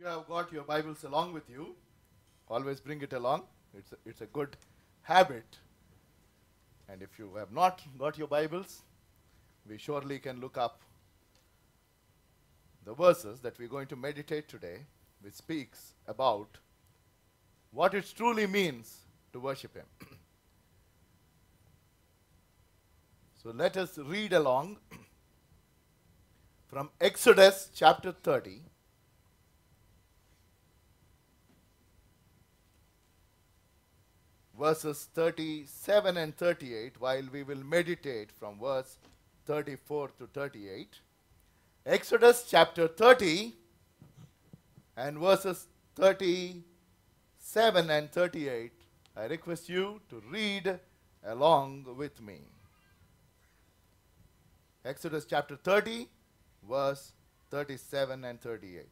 You have got your Bibles along with you. Always bring it along. It's a good habit. And if you have not got your Bibles, we surely can look up the verses that we're going to meditate today, which speaks about what it truly means to worship Him. So let us read along from Exodus chapter 30. Verses 37 and 38, while we will meditate from verse 34 to 38. Exodus chapter 30 and verses 37 and 38. I request you to read along with me. Exodus chapter 30, verse 37 and 38.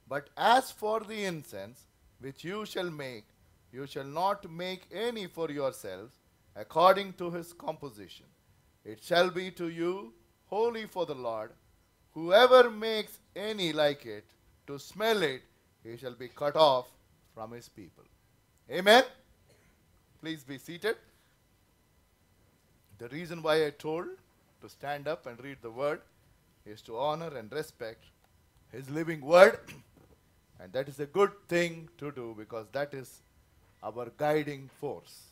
But as for the incense which you shall make, you shall not make any for yourselves according to his composition. It shall be to you holy for the Lord. Whoever makes any like it, to smell it, he shall be cut off from his people. Amen? Please be seated. The reason why I told to stand up and read the word is to honor and respect his living word. And that is a good thing to do, because that is our guiding force.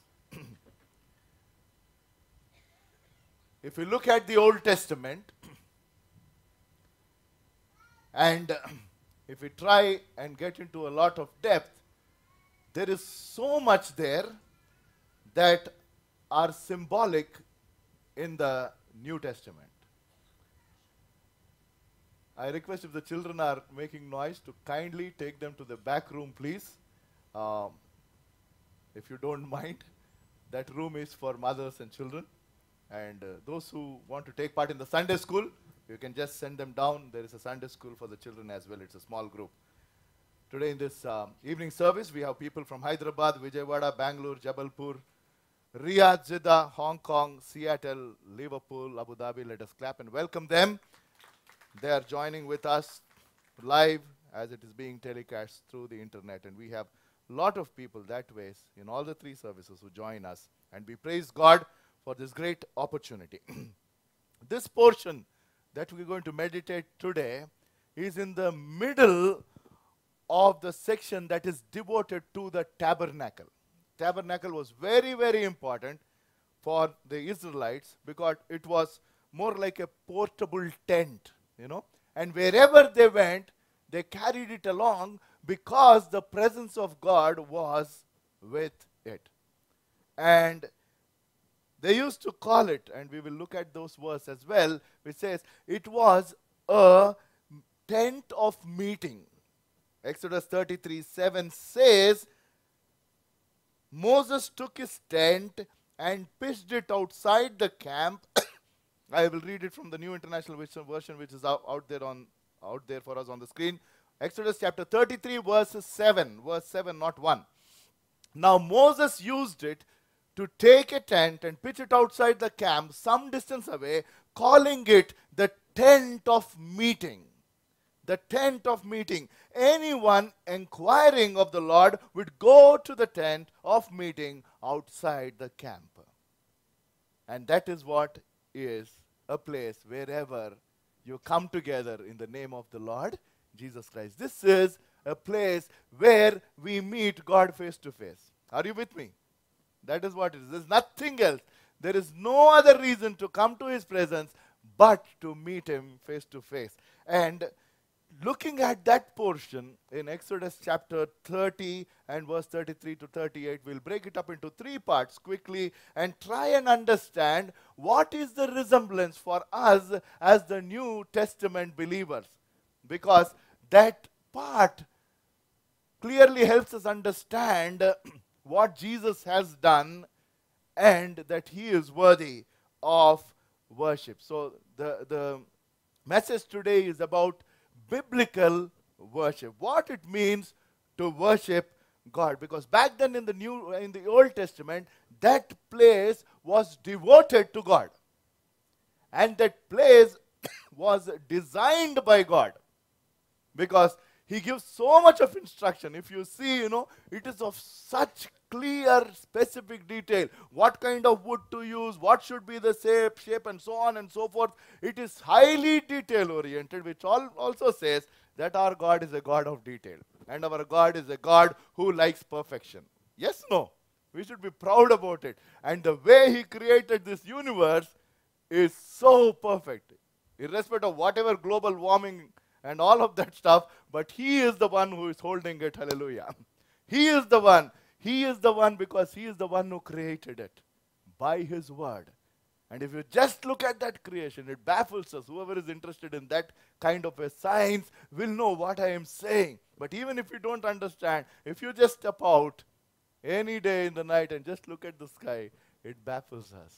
If we look at the Old Testament, and if we try and get into a lot of depth, there is so much there that are symbolic in the New Testament. I request, if the children are making noise, to kindly take them to the back room, please. If you don't mind. That room is for mothers and children. And those who want to take part in the Sunday school, you can just send them down. There is a Sunday school for the children as well. It's a small group. Today in this evening service, we have people from Hyderabad, Vijayawada, Bangalore, Jabalpur, Riyadh, Jeddah, Hong Kong, Seattle, Liverpool, Abu Dhabi. Let us clap and welcome them. They are joining with us live as it is being telecast through the internet. And we have lot of people that way in all the three services who join us, and we praise God for this great opportunity. This portion that we're going to meditate today is in the middle of the section that is devoted to the tabernacle. Tabernacle was very, very important for the Israelites, because it was more like a portable tent, and wherever they went, they carried it along, because the presence of God was with it. And they used to call it, and we will look at those verses as well, which says it was a tent of meeting. Exodus 33:7 says, Moses took his tent and pitched it outside the camp. I will read it from the New International Version, which is out there for us on the screen. Exodus chapter 33, verse 7, not 1. Now Moses used it to take a tent and pitch it outside the camp some distance away, calling it the tent of meeting. The tent of meeting. Anyone inquiring of the Lord would go to the tent of meeting outside the camp. And that is what is a place wherever you come together in the name of the Lord Jesus Christ. This is a place where we meet God face to face. Are you with me? That is what it is. There is nothing else. There is no other reason to come to His presence but to meet Him face to face. And looking at that portion in Exodus chapter 30 and verse 33 to 38, we'll break it up into three parts quickly and try and understand what is the resemblance for us as the New Testament believers. Because that part clearly helps us understand what Jesus has done and that He is worthy of worship. So the message today is about biblical worship. What it means to worship God. Because back then in the Old Testament, that place was devoted to God. And that place was designed by God. Because he gives so much of instruction. If you see, it is of such clear, specific detail. What kind of wood to use, what should be the shape, and so on and so forth. It is highly detail-oriented, which also says that our God is a God of detail. And our God is a God who likes perfection. Yes, no? We should be proud about it. And the way he created this universe is so perfect, irrespective of whatever global warming and all of that stuff, but he is the one who is holding it. Hallelujah. He is the one. He is the one because he is the one who created it by his word. And if you just look at that creation, it baffles us. Whoever is interested in that kind of a science will know what I am saying. But even if you don't understand, if you just step out any day in the night and just look at the sky, it baffles us.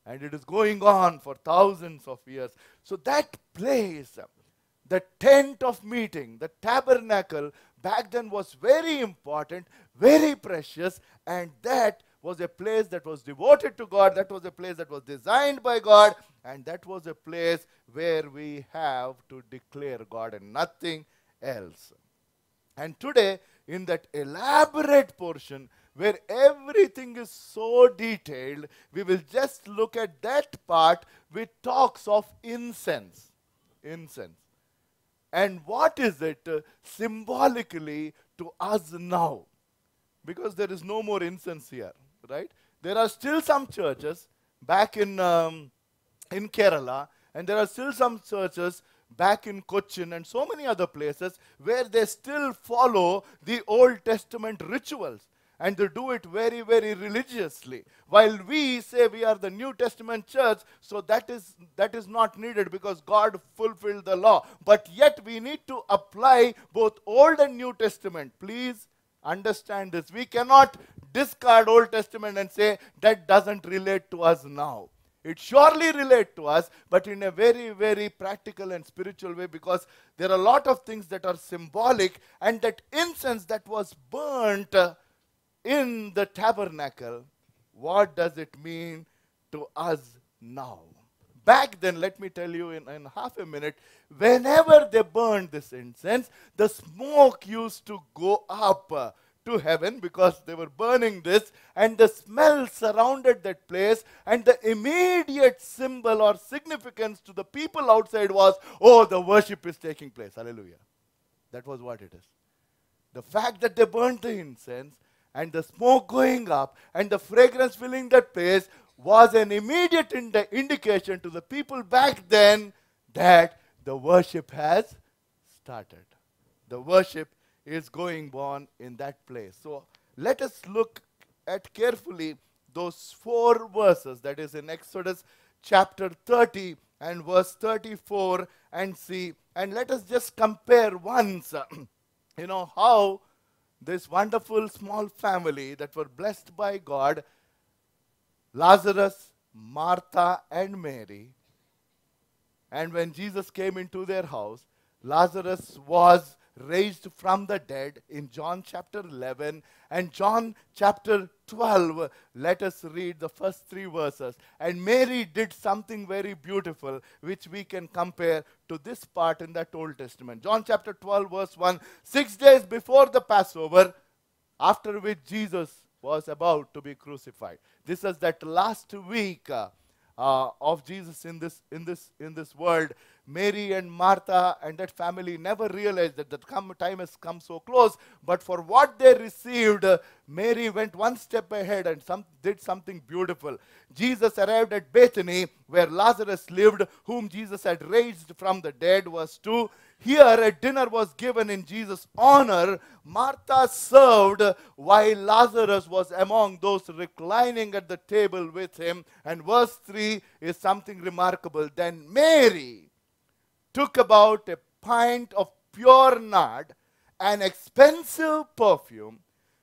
And it is going on for thousands of years. So that place, the tent of meeting, the tabernacle, back then was very important, very precious, and that was a place that was devoted to God, that was a place that was designed by God, and that was a place where we have to declare God and nothing else. And today, in that elaborate portion, where everything is so detailed, we will just look at that part which talks of incense. Incense. And what is it symbolically to us now? Because there is no more incense here, right? There are still some churches back in Kerala, and there are still some churches back in Cochin and so many other places where they still follow the Old Testament rituals. And they do it very, very religiously. While we say we are the New Testament church, so that is not needed because God fulfilled the law. But yet we need to apply both Old and New Testament. Please understand this. We cannot discard Old Testament and say that doesn't relate to us now. It surely relates to us, but in a very, very practical and spiritual way, because there are a lot of things that are symbolic, and that incense that was burnt in the tabernacle, what does it mean to us now? Back then, let me tell you in half a minute, whenever they burned this incense, the smoke used to go up to heaven because they were burning this, and the smell surrounded that place, and the immediate symbol or significance to the people outside was, oh, the worship is taking place. Hallelujah. That was what it is. The fact that they burned the incense and the smoke going up and the fragrance filling that place was an immediate indication to the people back then that the worship has started. The worship is going on in that place. So let us look at carefully those 4 verses, that is in Exodus chapter 30 and verse 34, and see, and let us just compare once, how this wonderful small family that were blessed by God, Lazarus, Martha, and Mary. And when Jesus came into their house, Lazarus was raised from the dead in John chapter 11 and John chapter 12. Let us read the first 3 verses. And Mary did something very beautiful which we can compare to this part in that Old Testament. John chapter 12 verse 1. 6 days before the Passover, after which Jesus was about to be crucified. This is that last week of Jesus in this world. Mary and Martha and that family never realized that the time has come so close. But for what they received, Mary went one step ahead and did something beautiful. Jesus arrived at Bethany, where Lazarus lived, whom Jesus had raised from the dead. Verse 2. Here a dinner was given in Jesus' honor. Martha served while Lazarus was among those reclining at the table with him. And verse 3 is something remarkable. Then Mary took about a pint of pure nard, an expensive perfume.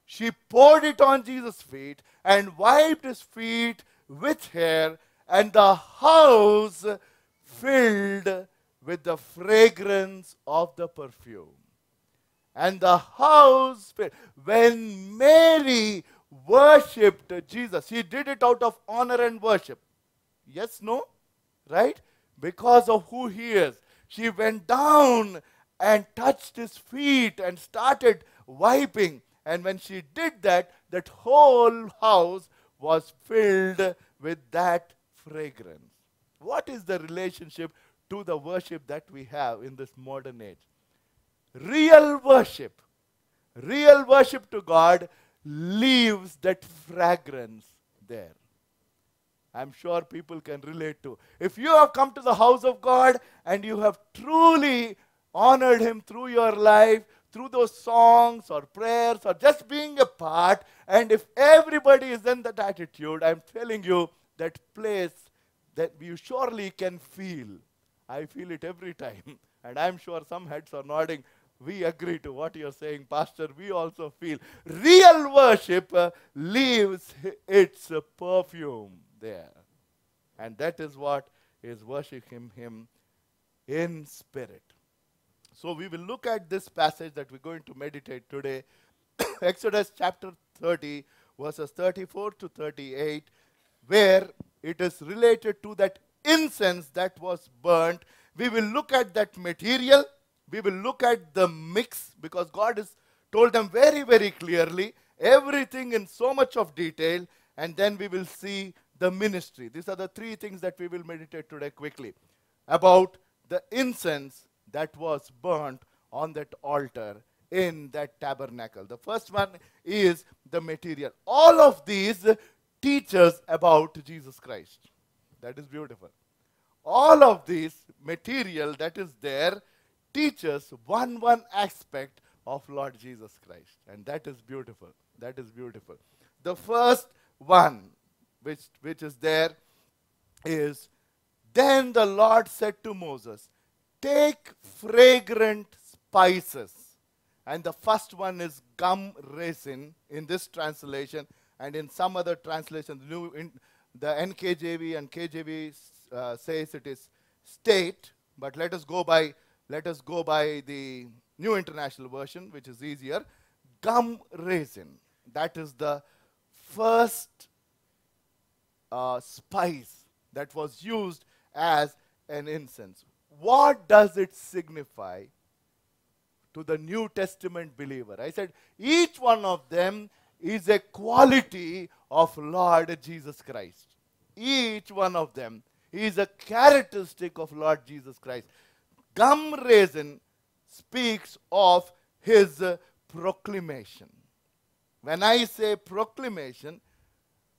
She poured it on Jesus' feet and wiped his feet with hair, and the house filled with the fragrance of the perfume. And the house filled. When Mary worshipped Jesus, she did it out of honor and worship. Yes, no? Right? Because of who he is. She went down and touched his feet and started wiping. And when she did that, that whole house was filled with that fragrance. What is the relationship to the worship that we have in this modern age? Real worship to God leaves that fragrance there. I'm sure people can relate to. If you have come to the house of God and you have truly honored Him through your life, through those songs or prayers or just being a part, and if everybody is in that attitude, I'm telling you, that place that you surely can feel. I feel it every time. And I'm sure some heads are nodding. We agree to what you're saying, Pastor. We also feel real worship leaves its perfume there. And that is what is worshiping Him in spirit. So we will look at this passage that we're going to meditate today. Exodus chapter 30, verses 34 to 38, where it is related to that incense that was burnt. We will look at that material. We will look at the mix, because God has told them very, very clearly, everything in so much of detail, and then we will see the ministry. These are the three things that we will meditate today quickly about the incense that was burnt on that altar in that tabernacle. The first one is the material. All of these teach us about Jesus Christ. That is beautiful. All of this material that is there teaches one aspect of Lord Jesus Christ. And that is beautiful. That is beautiful. The first one which is there is, then the Lord said to Moses, take fragrant spices. And the first one is gum resin in this translation, and in some other translation, the NKJV and KJV says it is state, but let us go by the New International Version, which is easier. Gum resin. That is the first spice that was used as an incense. What does it signify to the New Testament believer? I said each one of them is a quality of Lord Jesus Christ. Each one of them is a characteristic of Lord Jesus Christ. Gum resin speaks of His proclamation. When I say proclamation,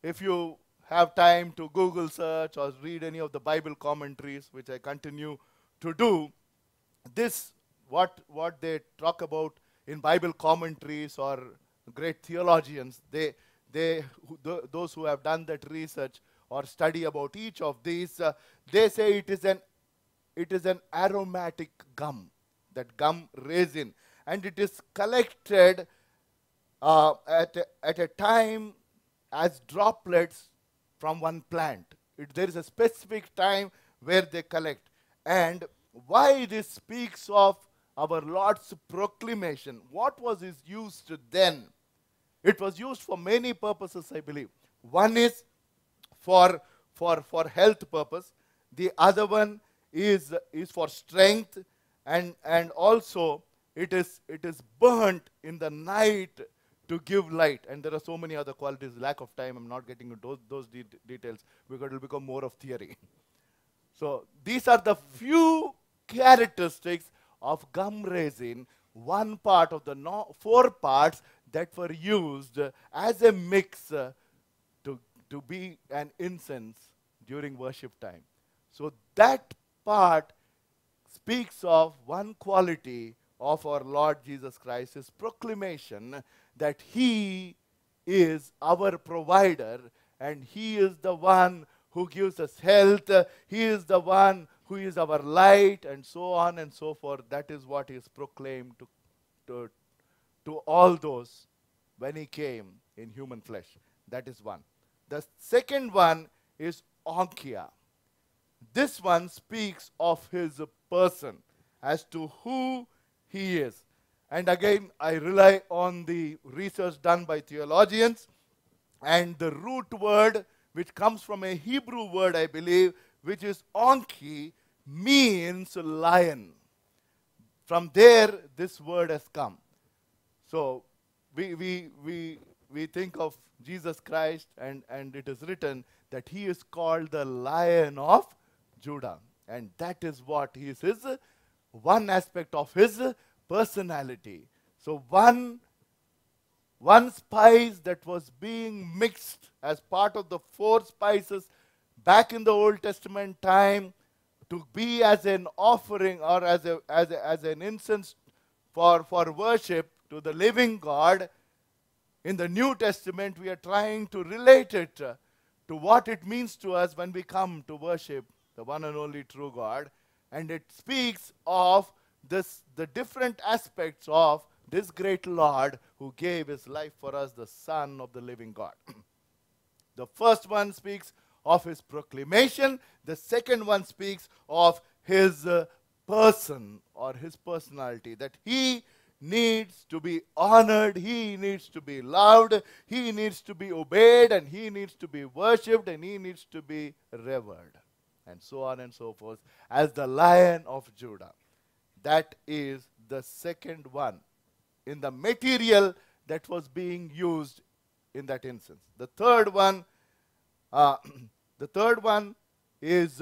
if you have time to Google search or read any of the Bible commentaries, which I continue to do, this, what they talk about in Bible commentaries or great theologians, those who have done that research or study about each of these, they say it is an aromatic gum, that gum resin, and it is collected at a time as droplets from one plant. There is a specific time where they collect. And why this speaks of our Lord's proclamation? What was His used then? It was used for many purposes, I believe. One is for health purpose. The other one is for strength, and also it is burnt in the night to give light. And there are so many other qualities. Lack of time, I'm not getting into those details because it will become more of theory. So these are the few characteristics of gum resin, one part of the four parts that were used as a mix to be an incense during worship time. So that part speaks of one quality of our Lord Jesus Christ, His proclamation that He is our provider and He is the one who gives us health. He is the one who is our light, and so on and so forth. That is what is proclaimed to all those when He came in human flesh. That is one. The second one is onkia. This one speaks of His person as to who He is. And again, I rely on the research done by theologians, and the root word, which comes from a Hebrew word, I believe, which is onki, means lion. From there, this word has come. So we think of Jesus Christ, and it is written that he is called the Lion of Judah. And that is what he is, his one aspect of his personality. So one spice that was being mixed as part of the four spices back in the Old Testament time to be as an offering or as an incense for worship to the living God. In the New Testament, we are trying to relate it to what it means to us when we come to worship the one and only true God. And it speaks of the different aspects of this great Lord who gave his life for us, the Son of the living God. The first one speaks of his proclamation. The second one speaks of his person or his personality, that he needs to be honored, he needs to be loved, he needs to be obeyed, and he needs to be worshipped, and he needs to be revered, and so on and so forth, as the Lion of Judah. That is the second one in the material that was being used in that instance. The third one is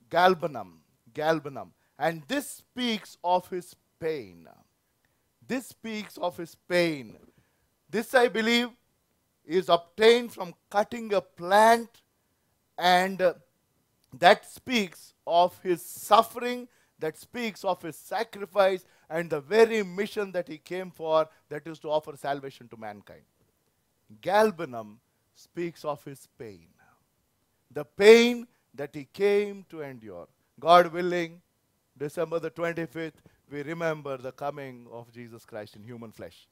galbanum, and this speaks of his pain. This speaks of his pain. This, I believe, is obtained from cutting a plant, and that speaks of his suffering, that speaks of his sacrifice, and the very mission that he came for, that is to offer salvation to mankind. Galbanum speaks of his pain, the pain that he came to endure. God willing, December the 25th, we remember the coming of Jesus Christ in human flesh.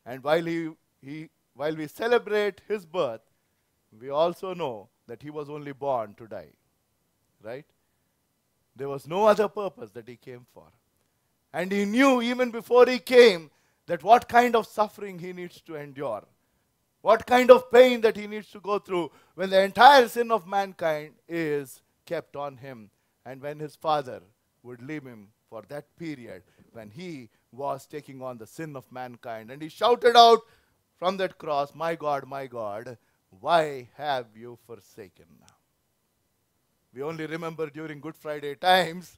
And while we celebrate his birth, we also know that he was only born to die. Right? There was no other purpose that he came for. And he knew even before he came that what kind of suffering he needs to endure, what kind of pain that he needs to go through when the entire sin of mankind is kept on him, and when his father would leave him for that period when he was taking on the sin of mankind. And he shouted out from that cross, my God, why have you forsaken?" We only remember during Good Friday times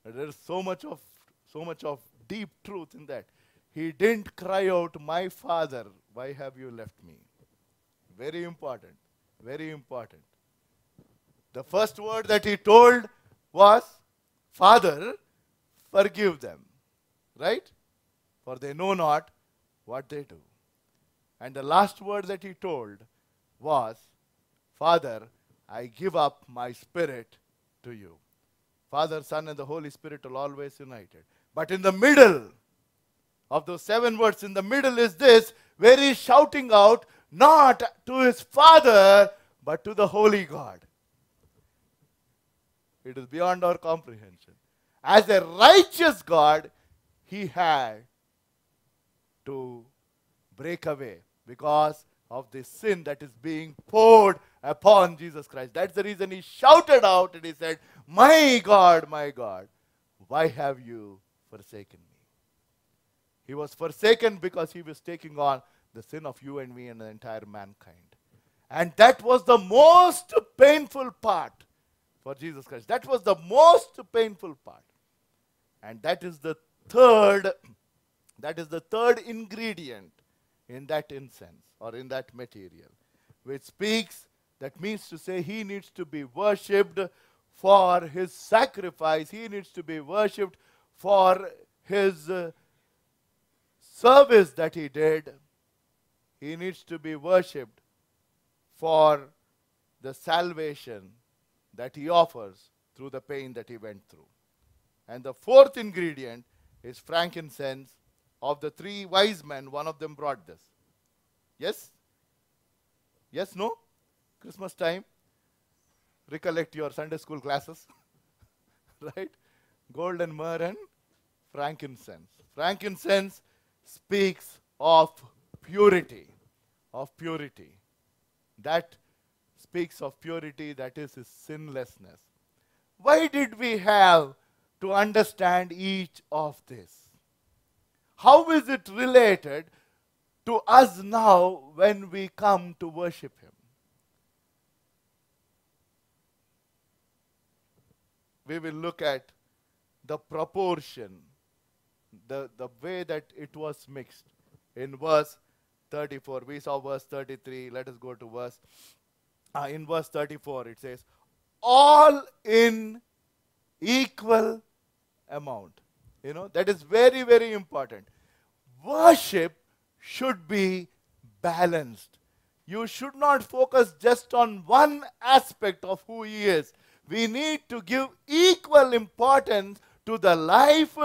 that there is so much of deep truth in that. He didn't cry out, "My Father, why have you left me?" Very important. Very important. The first word that he told was, "Father, forgive them." Right? For they know not what they do. And the last word that he told was, "Father, I give up my spirit to you." Father, Son, and the Holy Spirit are always united. But in the middle of those 7 words, in the middle is this, where he is shouting out not to his Father, but to the Holy God. It is beyond our comprehension. As a righteous God, he had to break away because of the sin that is being poured upon Jesus Christ. That's the reason he shouted out and he said, my God, why have you forsaken me?" He was forsaken because he was taking on the sin of you and me and the entire mankind. And that was the most painful part for Jesus Christ. That was the most painful part. And that is the third ingredient in that incense or in that material, which speaks, that means to say he needs to be worshipped for his sacrifice. He needs to be worshipped for his service that he did. He needs to be worshipped for the salvation that he offers through the pain that he went through. And the fourth ingredient is frankincense. Of the 3 wise men, one of them brought this. Yes? Yes, no? Christmas time. Recollect your Sunday school classes. Right? Gold and myrrh and frankincense. Frankincense speaks of purity. Of purity. That speaks of purity, that is his sinlessness. Why did we have to understand each of this? How is it related to us now when we come to worship Him? We will look at the proportion, the way that it was mixed. In verse 34, we saw verse 33. Let us go to in verse 34, it says, all in equal amount. That is very, very important. Worship should be balanced. You should not focus just on one aspect of who He is. We need to give equal importance to the life,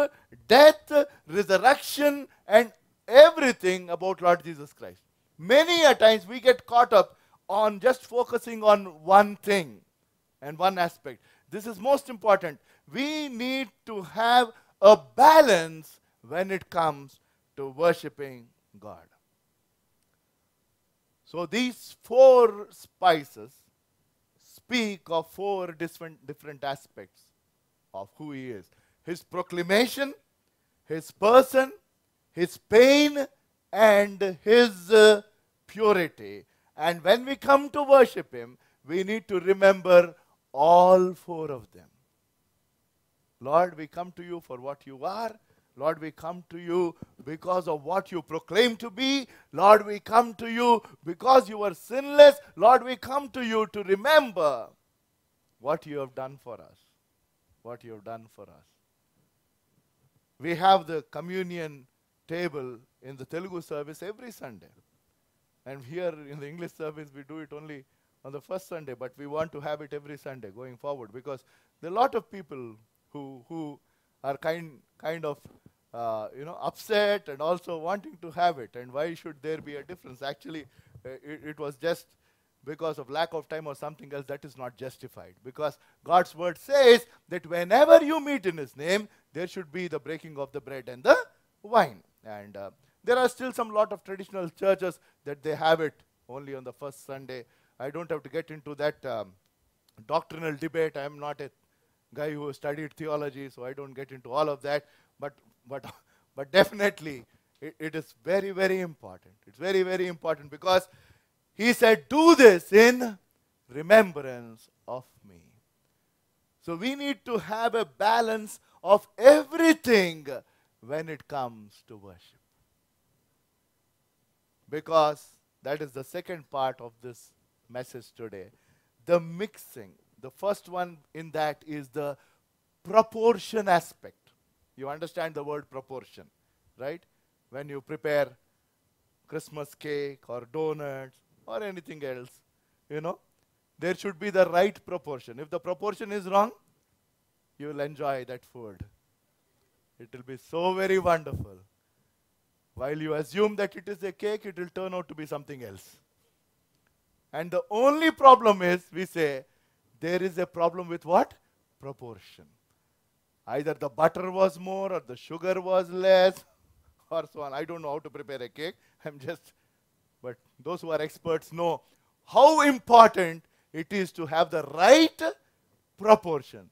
death, resurrection, and everything about Lord Jesus Christ. Many a times we get caught up on just focusing on one thing and one aspect. This is most important. We need to have a balance when it comes to worshiping God. So these four spices speak of four different aspects of who He is. His proclamation, His person, His pain, and His purity. And when we come to worship Him, we need to remember all four of them. Lord, we come to You for what You are. Lord, we come to You because of what You proclaim to be. Lord, we come to You because You are sinless. Lord, we come to You to remember what You have done for us. What You have done for us. We have the communion table in the Telugu service every Sunday. And here in the English service, we do it only on the first Sunday, but we want to have it every Sunday going forward, because there are a lot of people who are kind of upset and also wanting to have it. And why should there be a difference? Actually, it was just because of lack of time or something else that is not justified. Because God's word says that whenever you meet in His name, there should be the breaking of the bread and the wine. And there are still some lot of traditional churches that they have it only on the first Sunday. I don't have to get into that doctrinal debate. I am not a guy who studied theology, so I don't get into all of that. But definitely, it is very, very important. It's very, very important, because He said, do this in remembrance of me. So we need to have a balance of everything when it comes to worship. Because that is the second part of this message today. The mixing. The first one in that is the proportion aspect. You understand the word proportion, right? When you prepare Christmas cake or donuts or anything else, there should be the right proportion. If the proportion is wrong, you will enjoy that food. It will be so very wonderful. While you assume that it is a cake, it will turn out to be something else. And the only problem is, we say, there is a problem with what? Proportion. Either the butter was more or the sugar was less or so on. I don't know how to prepare a cake. But those who are experts know how important it is to have the right proportion.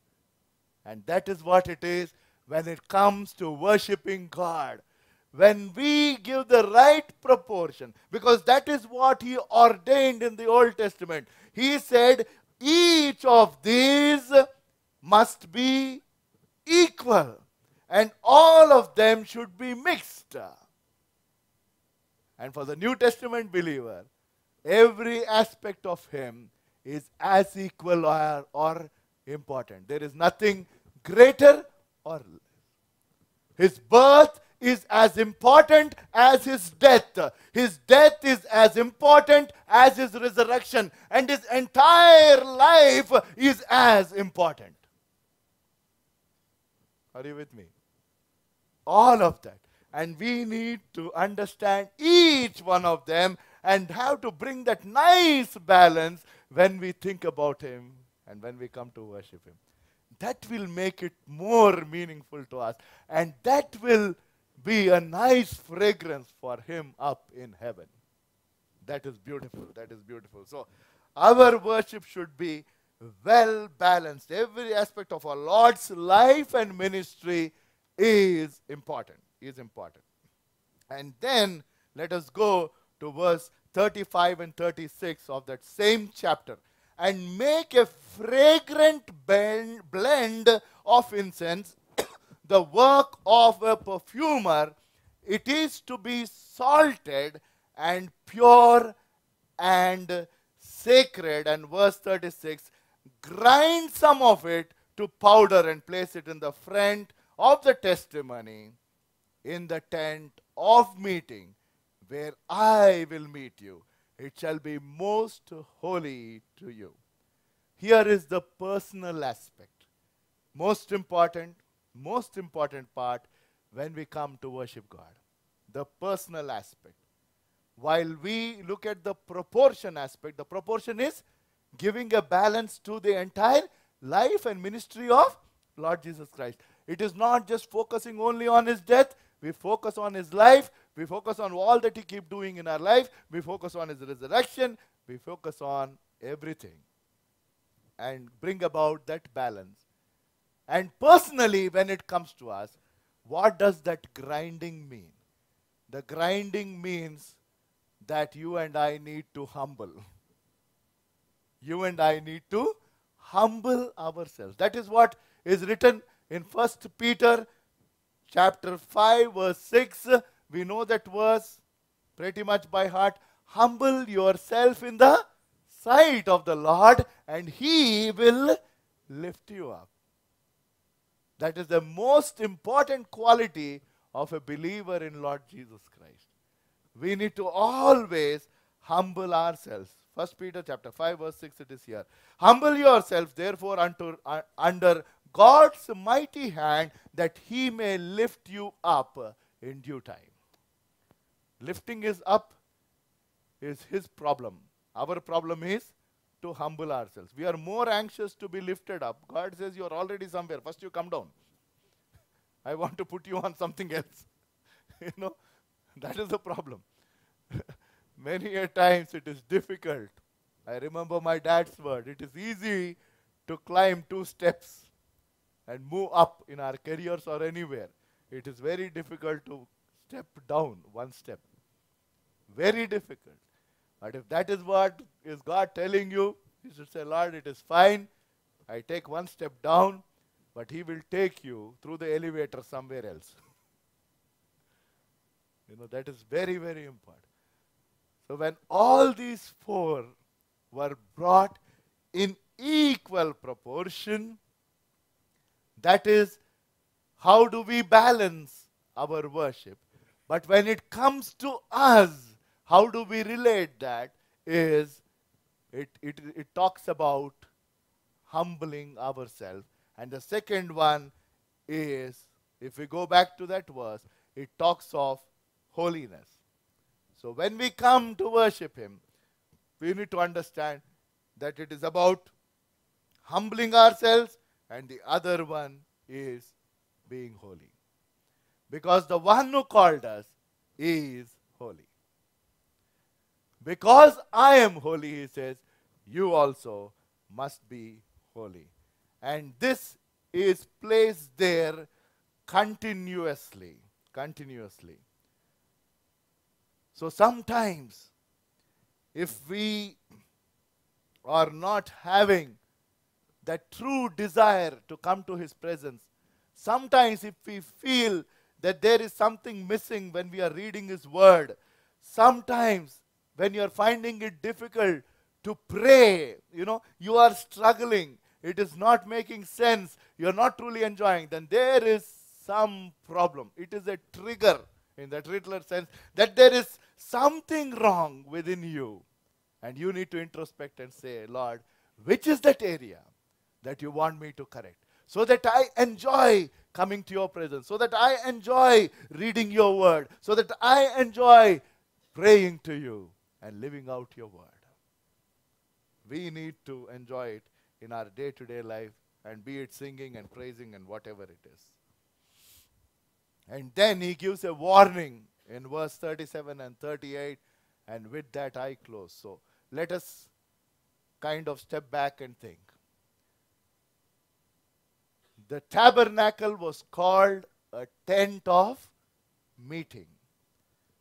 And that is what it is when it comes to worshiping God. When we give the right proportion, because that is what He ordained in the Old Testament. He said, each of these must be equal, and all of them should be mixed. And for the New Testament believer, every aspect of him is as equal or important. There is nothing greater or less. His birth is as important as His death. His death is as important as His resurrection. And His entire life is as important. Are you with me? All of that. And we need to understand each one of them and have to bring that nice balance when we think about Him and when we come to worship Him. That will make it more meaningful to us. And that will be a nice fragrance for Him up in heaven. That is beautiful. That is beautiful. So our worship should be well balanced. Every aspect of our Lord's life and ministry is important. Is important. And then let us go to verse 35 and 36 of that same chapter. And make a fragrant blend of incense, the work of a perfumer. It is to be salted and pure and sacred. And verse 36, grind some of it to powder and place it in the front of the testimony in the tent of meeting, where I will meet you. It shall be most holy to you. Here is the personal aspect. Most important part when we come to worship God. The personal aspect. While we look at the proportion aspect, the proportion is giving a balance to the entire life and ministry of Lord Jesus Christ. It is not just focusing only on his death. We focus on his life. We focus on all that he keep doing in our life. We focus on his resurrection. We focus on everything and bring about that balance. And personally, when it comes to us, what does that grinding mean? The grinding means that you and I need to humble. You and I need to humble ourselves. That is what is written in 1 Peter chapter 5 verse 6. We know that verse pretty much by heart. Humble yourself in the sight of the Lord and he will lift you up. That is the most important quality of a believer in Lord Jesus Christ. We need to always humble ourselves. 1 Peter chapter 5 verse 6 it is here. Humble yourself therefore under God's mighty hand, that he may lift you up in due time. Lifting is up is his problem. Our problem is to humble ourselves. We are more anxious to be lifted up. God says you are already somewhere. First you come down. I want to put you on something else. That is the problem. Many a times it is difficult. I remember my dad's word. It is easy to climb 2 steps and move up in our careers or anywhere. It is very difficult to step down 1 step. Very difficult. But if that is what is God telling you, you should say, Lord, it is fine. I take 1 step down, but he will take you through the elevator somewhere else. That is very, very important. So when all these 4 were brought in equal proportion, that is, how do we balance our worship? But when it comes to us, how do we relate that? Is it talks about humbling ourselves. And the second one is, if we go back to that verse, it talks of holiness. So when we come to worship him, we need to understand that it is about humbling ourselves, and the other one is being holy. Because the one who called us is holy. Because I am holy, he says, you also must be holy. And this is placed there continuously. Continuously. So sometimes, if we are not having that true desire to come to his presence, sometimes if we feel that there is something missing when we are reading his word, sometimes when you are finding it difficult to pray, you are struggling, it is not making sense, you are not truly enjoying, then there is some problem. It is a trigger in that literal sense that there is something wrong within you. And you need to introspect and say, Lord, which is that area that you want me to correct? So that I enjoy coming to your presence, so that I enjoy reading your word, so that I enjoy praying to you and living out your word. We need to enjoy it in our day-to-day life, and be it singing and praising and whatever it is. And then he gives a warning in verse 37 and 38, and with that I close. So let us kind of step back and think. The tabernacle was called a tent of meeting.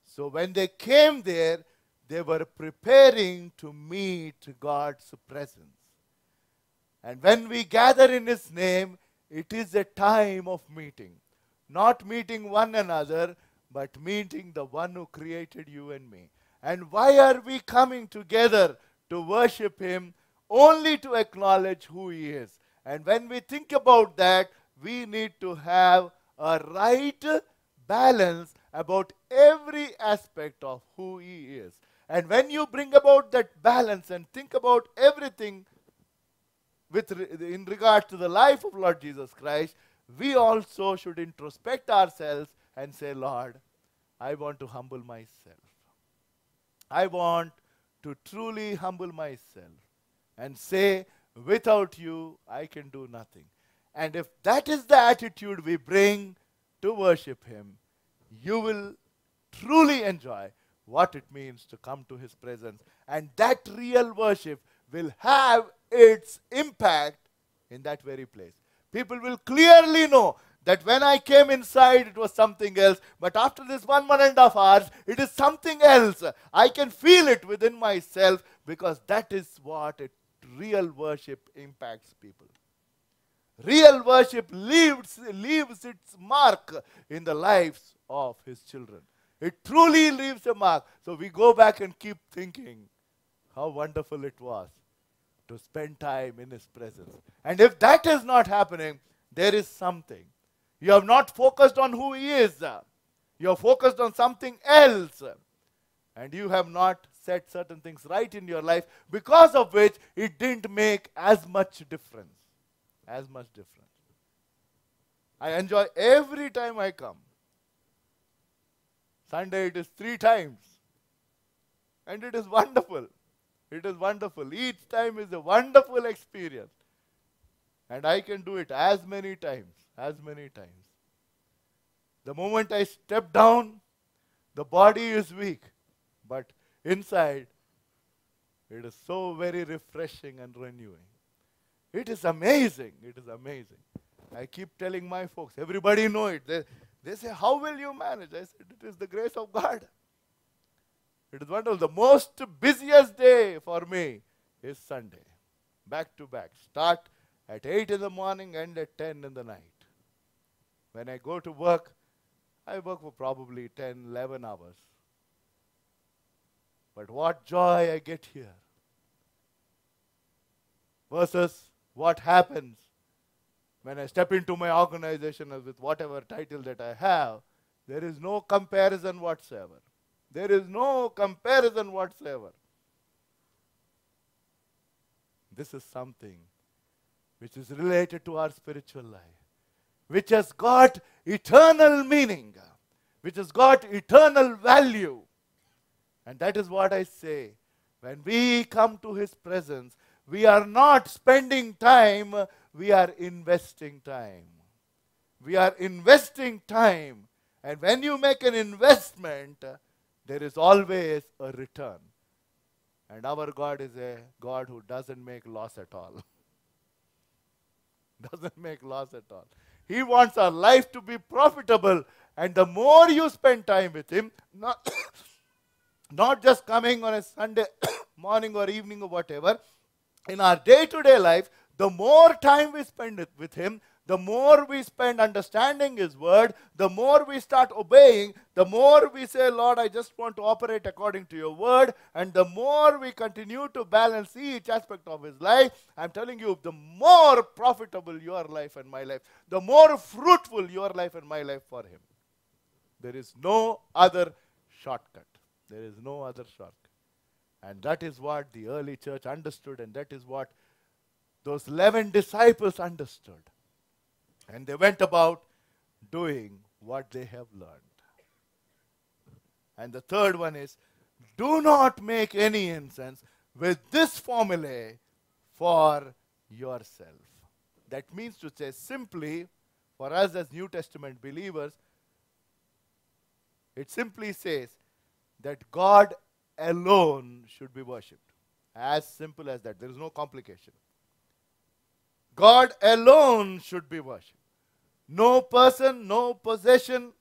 So when they came there, they were preparing to meet God's presence. And when we gather in His name, it is a time of meeting. Not meeting one another, but meeting the one who created you and me. And why are we coming together to worship Him? Only to acknowledge who He is. And when we think about that, we need to have a right balance about every aspect of who He is. And when you bring about that balance and think about everything in regard to the life of Lord Jesus Christ, we also should introspect ourselves and say, Lord, I want to humble myself. I want to truly humble myself and say, without you, I can do nothing. And if that is the attitude we bring to worship Him, you will truly enjoy what it means to come to His presence. And that real worship will have its impact in that very place. People will clearly know that when I came inside, it was something else. But after this 1.5 hours, it is something else. I can feel it within myself, because that is what real worship impacts people. Real worship leaves its mark in the lives of His children. It truly leaves a mark. So we go back and keep thinking how wonderful it was to spend time in His presence. And if that is not happening, there is something. You have not focused on who He is. You have focused on something else. And you have not set certain things right in your life, because of which it didn't make as much difference. As much difference. I enjoy every time I come. Sunday it is 3 times. And it is wonderful. It is wonderful. Each time is a wonderful experience. And I can do it as many times. As many times. The moment I step down, the body is weak. But inside, it is so very refreshing and renewing. It is amazing. It is amazing. I keep telling my folks, everybody know it. They say, how will you manage? I said, it is the grace of God. It is wonderful. The most busiest day for me is Sunday. Back to back. Start at 8 in the morning, end at 10 in the night. When I go to work, I work for probably 10, 11 hours. But what joy I get here. Versus what happens when I step into my organization with whatever title that I have. There is no comparison whatsoever. There is no comparison whatsoever. This is something which is related to our spiritual life, which has got eternal meaning, which has got eternal value. And that is what I say. When we come to His presence, we are not spending time, we are investing time. We are investing time. And when you make an investment, there is always a return. And our God is a God who doesn't make loss at all. Doesn't make loss at all. He wants our life to be profitable. And the more you spend time with Him, not just coming on a Sunday morning or evening or whatever, in our day-to-day life, the more time we spend with Him, the more we spend understanding His word, the more we start obeying, the more we say, Lord, I just want to operate according to your word, and the more we continue to balance each aspect of His life, I'm telling you, the more profitable your life and my life, the more fruitful your life and my life for Him. There is no other shortcut. There is no other shortcut. And that is what the early church understood, and that is what those 11 disciples understood. And they went about doing what they have learned. And the third one is, do not make any incense with this formulae for yourself. That means to say simply, for us as New Testament believers, it simply says that God alone should be worshipped. As simple as that. There is no complication. God alone should be worshipped. No person, no possession,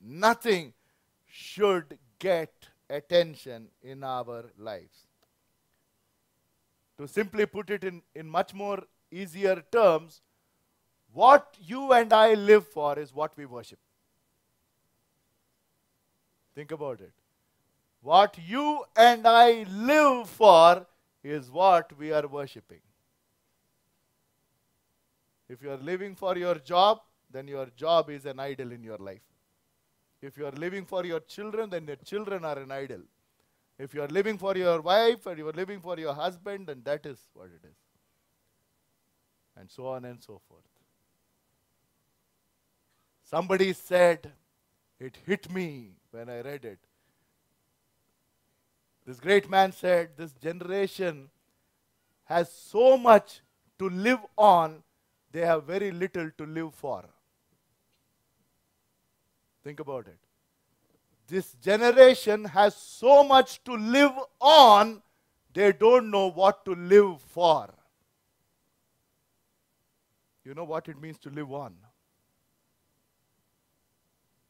nothing should get attention in our lives. To simply put it in much more easier terms, what you and I live for is what we worship. Think about it. What you and I live for is what we are worshipping. If you are living for your job, then your job is an idol in your life. If you are living for your children, then your children are an idol. If you are living for your wife or you are living for your husband, then that is what it is. And so on and so forth. Somebody said, it hit me when I read it. This great man said, this generation has so much to live on, they have very little to live for. Think about it. This generation has so much to live on, they don't know what to live for. You know what it means to live on?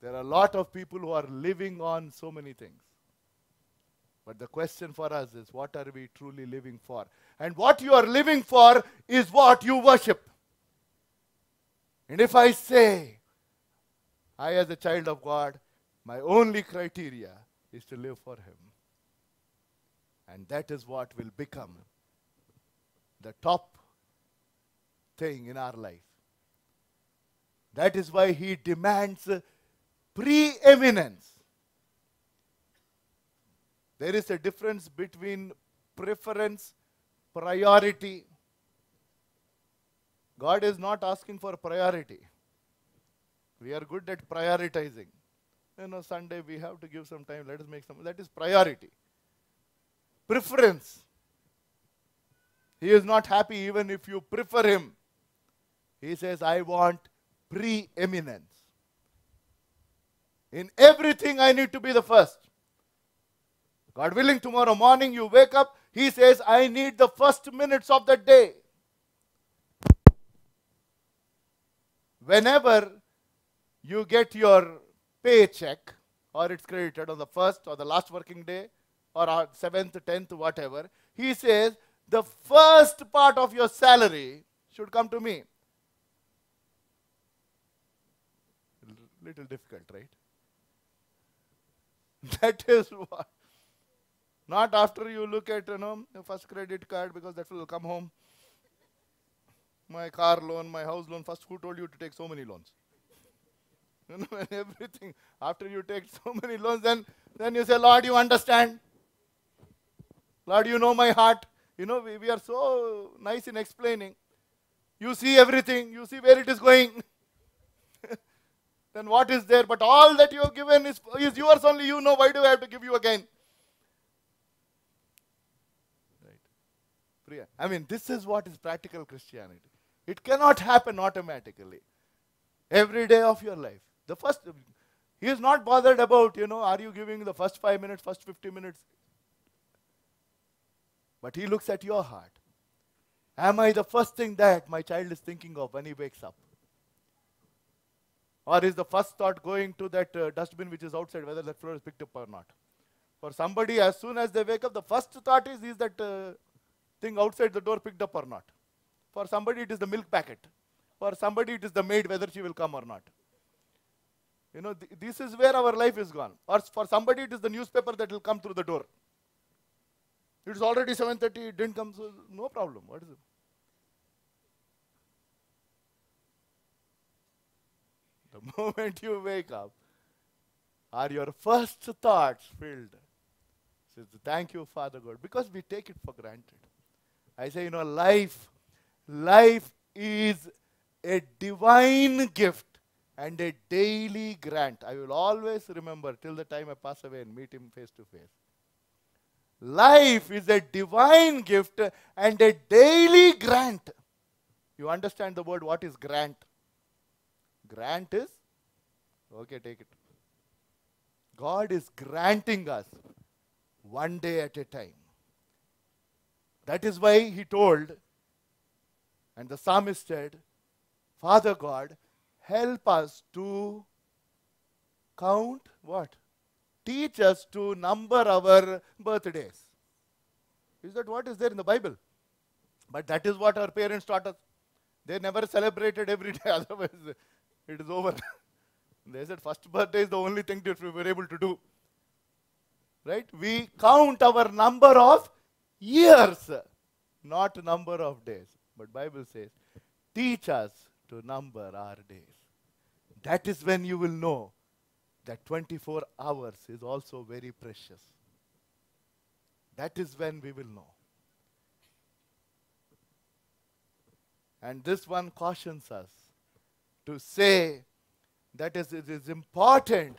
There are a lot of people who are living on so many things. But the question for us is, what are we truly living for? And what you are living for is what you worship. And if I say, I as a child of God, my only criteria is to live for Him. And that is what will become the top thing in our life. That is why He demands preeminence. There is a difference between preference, priority. God is not asking for priority. We are good at prioritizing. You know, Sunday we have to give some time, let us make some. That is priority. Preference. He is not happy even if you prefer Him. He says, I want preeminence. In everything I need to be the first. God willing, tomorrow morning you wake up, He says, I need the first minutes of the day. Whenever you get your paycheck, or it's credited on the first or the last working day, or 7th, 10th, whatever, He says, the first part of your salary should come to me. Little difficult, right? That is what. Not after you look at, the first credit card, because that will come home. My car loan, my house loan. First, who told you to take so many loans? And everything. After you take so many loans, then you say, Lord, you understand. Lord, you know my heart. We are so nice in explaining. You see everything. You see where it is going. Then what is there? But all that you have given is yours only. You know, why do I have to give you again? Right. I mean, this is what is practical Christianity. It cannot happen automatically. Every day of your life. He is not bothered about, are you giving the first 5 minutes, first 50 minutes? But He looks at your heart. Am I the first thing that my child is thinking of when he wakes up? Or is the first thought going to that dustbin which is outside, whether that floor is picked up or not? For somebody, as soon as they wake up, the first thought is that thing outside the door picked up or not? For somebody, it is the milk packet. For somebody, it is the maid, whether she will come or not. This is where our life is gone. Or for somebody, it is the newspaper that will come through the door. It is already 7:30, it didn't come, so no problem. What is it? The moment you wake up, are your first thoughts filled? Says, thank you, Father God, because we take it for granted. I say, life is a divine gift and a daily grant. I will always remember till the time I pass away and meet Him face to face. Life is a divine gift and a daily grant. You understand the word, what is grant? Grant is, okay, take it. God is granting us one day at a time. That is why He told, and the psalmist said, Father God, help us to count what? Teach us to number our birthdays. Is that what is there in the Bible? But that is what our parents taught us. They never celebrated every day, otherwise it is over. They said first birthday is the only thing that we were able to do. Right? We count our number of years, not number of days. But Bible says, teach us to number our days. That is when you will know that 24 hours is also very precious. That is when we will know. And this one cautions us to say that it is important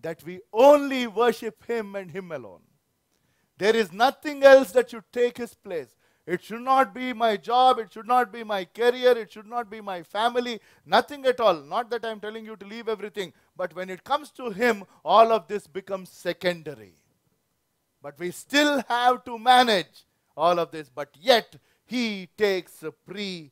that we only worship Him and Him alone. There is nothing else that should take His place. It should not be my job, it should not be my career, it should not be my family, nothing at all. Not that I am telling you to leave everything, but when it comes to Him, all of this becomes secondary. But we still have to manage all of this, but yet He takes a pre